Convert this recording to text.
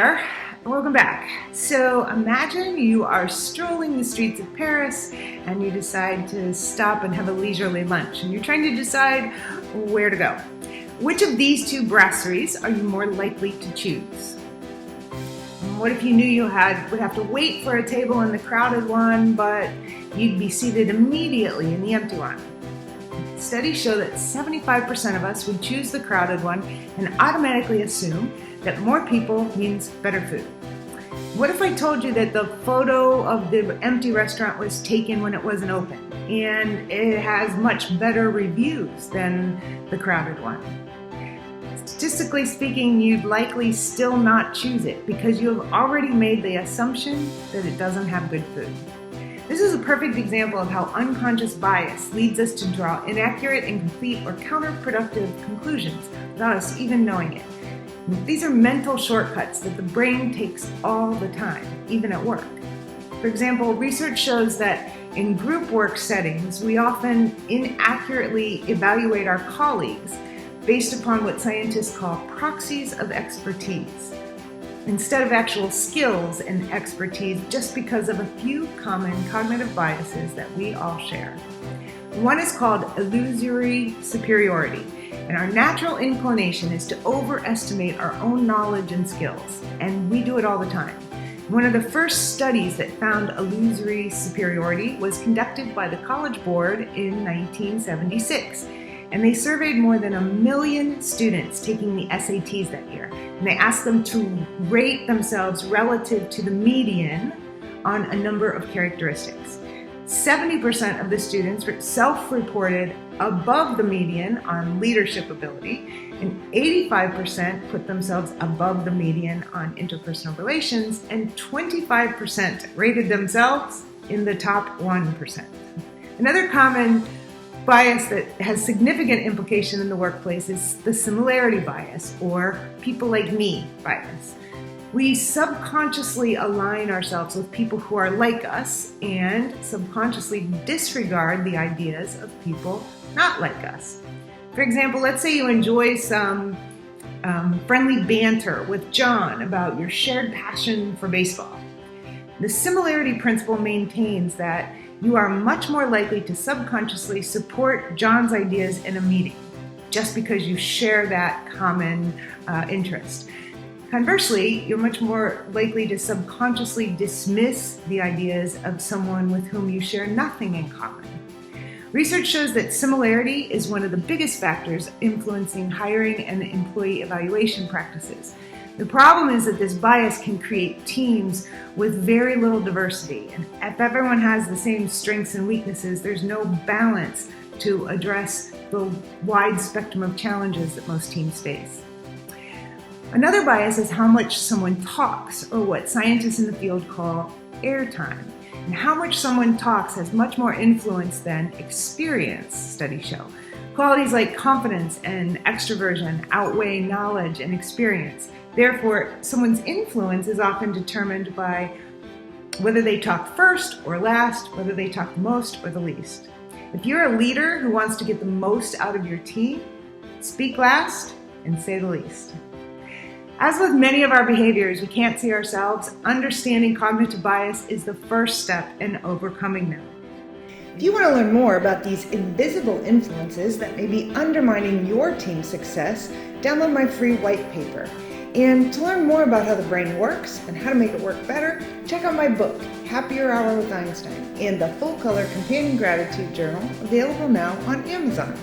there, welcome back. So imagine you are strolling the streets of Paris and you decide to stop and have a leisurely lunch, and you're trying to decide where to go. Which of these two brasseries are you more likely to choose? What if you knew you would have to wait for a table in the crowded one, but you'd be seated immediately in the empty one? Studies show that 75% of us would choose the crowded one and automatically assume that more people means better food. What if I told you that the photo of the empty restaurant was taken when it wasn't open and it has much better reviews than the crowded one? Statistically speaking, you'd likely still not choose it because you have already made the assumption that it doesn't have good food. This is a perfect example of how unconscious bias leads us to draw inaccurate, incomplete, or counterproductive conclusions without us even knowing it. These are mental shortcuts that the brain takes all the time, even at work. For example, research shows that in group work settings, we often inaccurately evaluate our colleagues based upon what scientists call proxies of expertise, instead of actual skills and expertise, just because of a few common cognitive biases that we all share. One is called illusory superiority, and our natural inclination is to overestimate our own knowledge and skills, and we do it all the time. One of the first studies that found illusory superiority was conducted by the College Board in 1976. And they surveyed more than 1 million students taking the SATs that year. And they asked them to rate themselves relative to the median on a number of characteristics. 70% of the students self-reported above the median on leadership ability, and 85% put themselves above the median on interpersonal relations, and 25% rated themselves in the top 1%. Another common bias that has significant implication in the workplace is the similarity bias, or people like me bias. We subconsciously align ourselves with people who are like us and subconsciously disregard the ideas of people not like us. For example, let's say you enjoy some friendly banter with John about your shared passion for baseball. The similarity principle maintains that you are much more likely to subconsciously support John's ideas in a meeting, just because you share that common interest. Conversely, you're much more likely to subconsciously dismiss the ideas of someone with whom you share nothing in common. Research shows that similarity is one of the biggest factors influencing hiring and employee evaluation practices. The problem is that this bias can create teams with very little diversity, and if everyone has the same strengths and weaknesses, there's no balance to address the wide spectrum of challenges that most teams face. Another bias is how much someone talks, or what scientists in the field call airtime. And how much someone talks has much more influence than experience, studies show. Qualities like confidence and extroversion outweigh knowledge and experience. Therefore, someone's influence is often determined by whether they talk first or last, whether they talk the most or the least. If you're a leader who wants to get the most out of your team, speak last and say the least. As with many of our behaviors we can't see ourselves, understanding cognitive bias is the first step in overcoming them. If you want to learn more about these invisible influences that may be undermining your team's success, download my free white paper. And to learn more about how the brain works and how to make it work better, check out my book, Happier Hour with Einstein, and the full-color companion gratitude journal, available now on Amazon.